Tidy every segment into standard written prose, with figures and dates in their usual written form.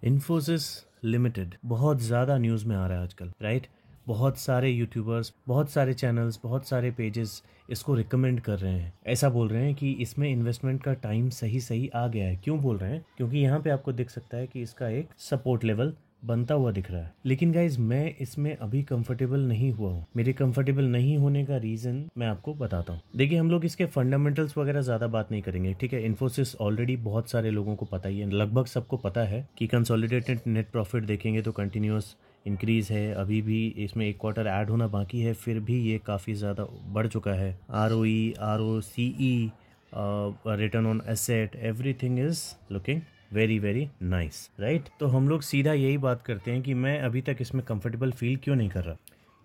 Infosys limited बहुत ज़्यादा news में आ रहा है आजकल, राइट। बहुत सारे यूट्यूबर्स, बहुत सारे चैनल्स, बहुत सारे पेजेस इसको रिकमेंड कर रहे हैं। ऐसा बोल रहे हैं कि इसमें इन्वेस्टमेंट का टाइम सही सही आ गया है। क्यों बोल रहे हैं? क्योंकि यहाँ पे आपको दिख सकता है कि इसका एक सपोर्ट लेवल बनता हुआ दिख रहा है। लेकिन गाइज मैं इसमें अभी कंफर्टेबल नहीं हुआ हूँ। मेरे कंफर्टेबल नहीं होने का रीजन मैं आपको बताता हूँ। देखिए, हम लोग इसके फंडामेंटल्स वगैरह ज्यादा बात नहीं करेंगे, ठीक है। इन्फोसिस ऑलरेडी बहुत सारे लोगों को पता ही है, लगभग सबको पता है कि कंसोलिडेटेड नेट प्रॉफिट देखेंगे तो कंटिन्यूस इंक्रीज है। अभी भी इसमें एक क्वार्टर ऐड होना बाकी है, फिर भी ये काफ़ी ज़्यादा बढ़ चुका है। ROE, ROCE, return on asset, everything is looking very very nice, right. तो हम लोग सीधा यही बात करते हैं कि मैं अभी तक इसमें कंफर्टेबल फील क्यों नहीं कर रहा।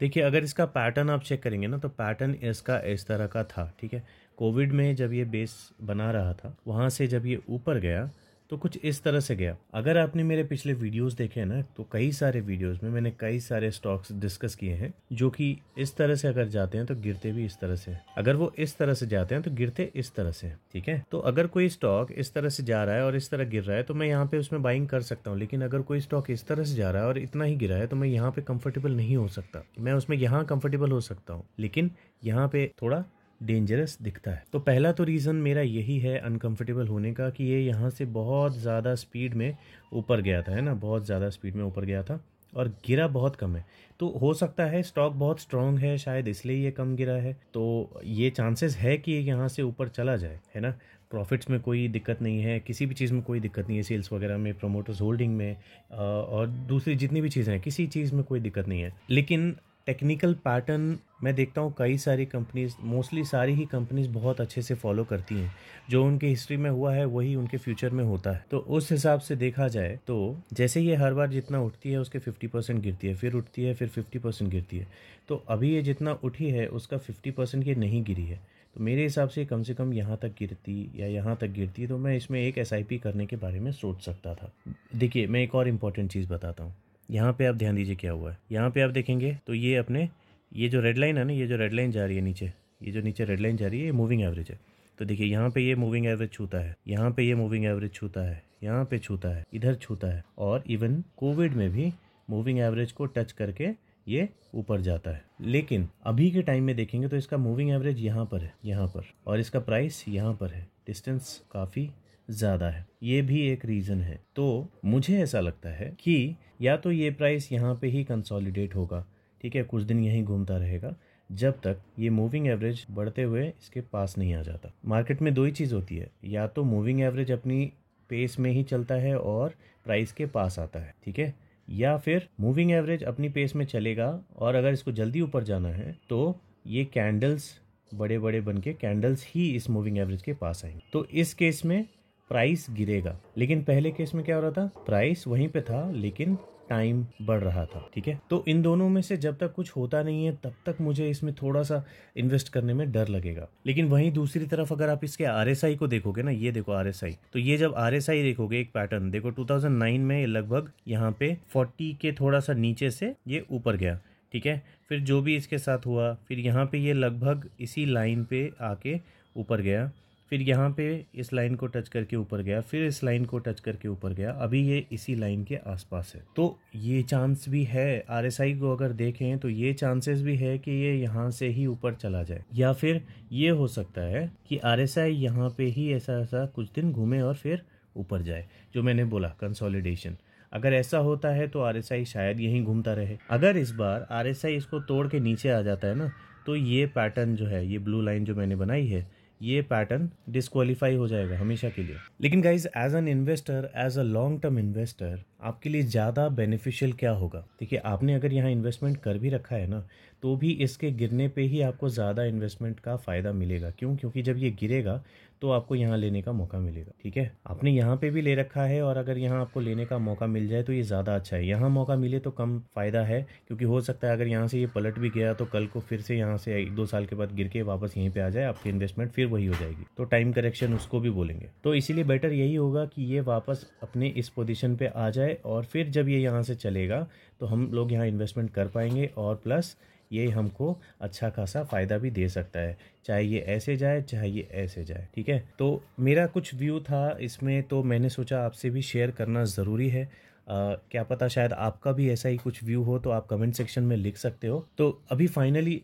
देखिए, अगर इसका पैटर्न आप चेक करेंगे ना, तो पैटर्न इसका इस तरह का था, ठीक है। कोविड में जब ये बेस बना रहा था, वहाँ से जब ये ऊपर गया तो कुछ इस तरह से गया। अगर आपने मेरे पिछले वीडियोस देखे हैं ना, तो कई सारे वीडियोस में मैंने कई सारे स्टॉक्स डिस्कस किए हैं जो कि इस तरह से अगर जाते हैं तो गिरते भी इस तरह से, अगर वो इस तरह से जाते हैं तो गिरते इस तरह से, ठीक है। तो अगर कोई स्टॉक इस तरह से जा रहा है और इस तरह गिर रहा है तो मैं यहाँ पे उसमें बाइंग कर सकता हूँ। लेकिन अगर कोई स्टॉक इस तरह से जा रहा है और इतना ही गिरा है तो मैं यहाँ पे कंफर्टेबल नहीं हो सकता। मैं उसमें यहाँ कंफर्टेबल हो सकता हूँ, लेकिन यहाँ पे थोड़ा डेंजरस दिखता है। तो पहला तो रीज़न मेरा यही है अनकंफर्टेबल होने का कि ये यहाँ से बहुत ज़्यादा स्पीड में ऊपर गया था, है ना, बहुत ज़्यादा स्पीड में ऊपर गया था और गिरा बहुत कम है। तो हो सकता है स्टॉक बहुत स्ट्रांग है, शायद इसलिए ये कम गिरा है। तो ये चांसेस है कि ये यहाँ से ऊपर चला जाए, है ना। प्रॉफिट्स में कोई दिक्कत नहीं है, किसी भी चीज़ में कोई दिक्कत नहीं है, सेल्स वगैरह में, प्रमोटर्स होल्डिंग में और दूसरी जितनी भी चीज़ें हैं, किसी चीज़ में कोई दिक्कत नहीं है। लेकिन टेक्निकल पैटर्न मैं देखता हूँ कई सारी कंपनीज, मोस्टली सारी ही कंपनीज बहुत अच्छे से फॉलो करती हैं। जो उनके हिस्ट्री में हुआ है वही उनके फ्यूचर में होता है। तो उस हिसाब से देखा जाए तो जैसे ये हर बार जितना उठती है उसके 50% गिरती है, फिर उठती है, फिर 50% गिरती है। तो अभी ये जितना उठी है उसका 50% ये नहीं गिरी है। तो मेरे हिसाब से कम यहाँ तक गिरती या यहाँ तक गिरती तो मैं इसमें एक SIP करने के बारे में सोच सकता था। देखिए, मैं एक और इम्पॉर्टेंट चीज़ बताता हूँ। यहाँ पे आप ध्यान दीजिए क्या हुआ है। यहाँ पे आप देखेंगे तो ये अपने, ये जो रेड लाइन है ना, ये जो रेड लाइन जा रही है नीचे, ये जो नीचे रेड लाइन जा रही है, ये मूविंग एवरेज है। तो देखिए, यहाँ पे ये मूविंग एवरेज छूता है, यहाँ पे ये मूविंग एवरेज छूता है, यहाँ पे छूता है, इधर छूता है, और इवन कोविड में भी मूविंग एवरेज को टच करके ये ऊपर जाता है। लेकिन अभी के टाइम में देखेंगे तो इसका मूविंग एवरेज यहाँ पर है, यहाँ पर, और इसका प्राइस यहाँ पर है। डिस्टेंस काफ़ी ज़्यादा है, ये भी एक रीज़न है। तो मुझे ऐसा लगता है कि या तो ये प्राइस यहाँ पे ही कंसोलिडेट होगा, ठीक है, कुछ दिन यहीं घूमता रहेगा जब तक ये मूविंग एवरेज बढ़ते हुए इसके पास नहीं आ जाता। मार्केट में दो ही चीज़ होती है, या तो मूविंग एवरेज अपनी पेस में ही चलता है और प्राइस के पास आता है, ठीक है, या फिर मूविंग एवरेज अपनी पेस में चलेगा और अगर इसको जल्दी ऊपर जाना है तो ये कैंडल्स बड़े बड़े बन के कैंडल्स ही इस मूविंग एवरेज के पास आएंगे। तो इस केस में प्राइस गिरेगा। लेकिन पहले केस में क्या हो रहा था, प्राइस वहीं पे था लेकिन टाइम बढ़ रहा था, ठीक है। तो इन दोनों में से जब तक कुछ होता नहीं है तब तक मुझे इसमें थोड़ा सा इन्वेस्ट करने में डर लगेगा। लेकिन वहीं दूसरी तरफ अगर आप इसके RSI को देखोगे ना, ये देखो RSI, तो ये जब RSI देखोगे, एक पैटर्न देखो, 2009 में लगभग यहाँ पे 40 के थोड़ा सा नीचे से ये ऊपर गया, ठीक है। फिर जो भी इसके साथ हुआ, फिर यहाँ पे ये लगभग इसी लाइन पे आके ऊपर गया, फिर यहाँ पे इस लाइन को टच करके ऊपर गया, फिर इस लाइन को टच करके ऊपर गया, अभी ये इसी लाइन के आसपास है। तो ये चांस भी है, RSI को अगर देखें तो ये चांसेस भी है कि ये यहाँ से ही ऊपर चला जाए, या फिर ये हो सकता है कि RSI यहाँ पे ही ऐसा ऐसा कुछ दिन घूमे और फिर ऊपर जाए, जो मैंने बोला कंसोलिडेशन। अगर ऐसा होता है तो RSI शायद यहीं घूमता रहे। अगर इस बार RSI इसको तोड़ के नीचे आ जाता है ना, तो ये पैटर्न जो है, ये ब्लू लाइन जो मैंने बनाई है, ये पैटर्न डिस्क्वालीफाई हो जाएगा हमेशा के लिए। लेकिन guys, as an investor, as a long term investor, आपके लिए ज़्यादा बेनिफिशियल क्या होगा? देखिए, आपने अगर यहाँ इन्वेस्टमेंट कर भी रखा है ना, तो भी इसके गिरने पे ही आपको ज़्यादा इन्वेस्टमेंट का फ़ायदा मिलेगा। क्यों? क्योंकि जब ये गिरेगा तो आपको यहाँ लेने का मौका मिलेगा, ठीक है। आपने यहाँ पे भी ले रखा है और अगर यहाँ आपको लेने का मौका मिल जाए तो ये ज़्यादा अच्छा है। यहाँ मौका मिले तो कम फ़ायदा है, क्योंकि हो सकता है अगर यहाँ से ये पलट भी गया तो कल को फिर से यहाँ से 1-2 साल के बाद गिर के वापस यहीं पे आ जाए, आपकी इन्वेस्टमेंट फिर वही हो जाएगी। तो टाइम करेक्शन उसको भी बोलेंगे। तो इसीलिए बेटर यही होगा कि ये वापस अपने इस पोजीशन पे आ जाए और फिर जब ये यहाँ से चलेगा तो हम लोग यहाँ इन्वेस्टमेंट कर पाएंगे, और प्लस ये हमको अच्छा खासा फ़ायदा भी दे सकता है, चाहे ये ऐसे जाए चाहे ये ऐसे जाए, ठीक है। तो मेरा कुछ व्यू था इसमें, तो मैंने सोचा आपसे भी शेयर करना ज़रूरी है। क्या पता शायद आपका भी ऐसा ही कुछ व्यू हो, तो आप कमेंट सेक्शन में लिख सकते हो। तो अभी फाइनली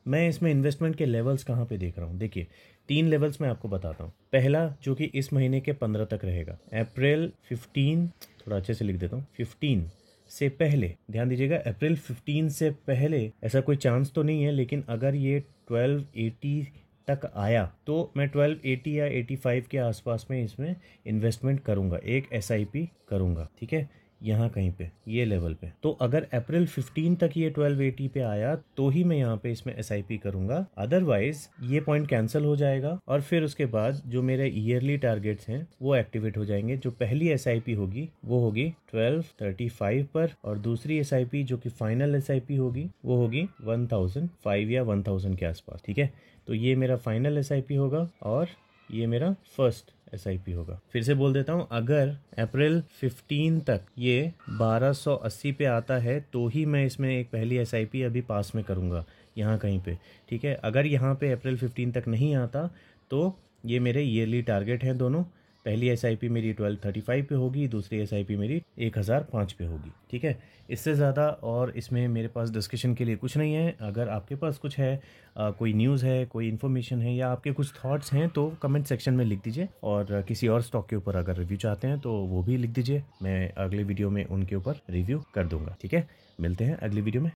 मैं इसमें इन्वेस्टमेंट के लेवल्स कहाँ पे देख रहा हूँ। देखिए 3 लेवल्स मैं आपको बताता हूँ। पहला जो कि इस महीने के 15 तक रहेगा, अप्रैल 15, थोड़ा अच्छे से लिख देता हूँ, 15 से पहले, ध्यान दीजिएगा, अप्रैल 15 से पहले ऐसा कोई चांस तो नहीं है, लेकिन अगर ये 1280 तक आया तो मैं 1280 या 85 के आसपास में इसमें इन्वेस्टमेंट करूंगा, एक एसआईपी करूंगा, ठीक है, यहाँ कहीं पे ये लेवल पे। तो अगर अप्रैल 15 तक ये 1280 पे आया तो ही मैं यहाँ पे इसमें एसआईपी करूंगा, अदरवाइज ये पॉइंट कैंसिल हो जाएगा और फिर उसके बाद जो मेरे ईयरली टारगेट्स हैं वो एक्टिवेट हो जाएंगे। जो पहली एसआईपी होगी वो होगी 1235 पर, और दूसरी एसआईपी जो कि फाइनल एसआईपी होगी वो होगी 1005 या 1000 के आसपास, ठीक है। तो ये मेरा फाइनल एसआईपी होगा और ये मेरा फर्स्ट एसआईपी होगा। फिर से बोल देता हूँ, अगर अप्रैल 15 तक ये 1280 पे आता है तो ही मैं इसमें एक पहली एसआईपी अभी पास में करूँगा, यहाँ कहीं पे, ठीक है। अगर यहाँ पे अप्रैल 15 तक नहीं आता तो ये मेरे ईयरली टारगेट हैं दोनों। पहली एसआईपी मेरी 1235 पे होगी, दूसरी एसआईपी मेरी 1005 पे होगी, ठीक है। इससे ज़्यादा और इसमें मेरे पास डिस्कशन के लिए कुछ नहीं है। अगर आपके पास कुछ है, कोई न्यूज़ है, कोई इन्फॉर्मेशन है या आपके कुछ थॉट्स हैं तो कमेंट सेक्शन में लिख दीजिए, और किसी और स्टॉक के ऊपर अगर रिव्यू चाहते हैं तो वो भी लिख दीजिए, मैं अगले वीडियो में उनके ऊपर रिव्यू कर दूंगा, ठीक है। मिलते हैं अगली वीडियो में।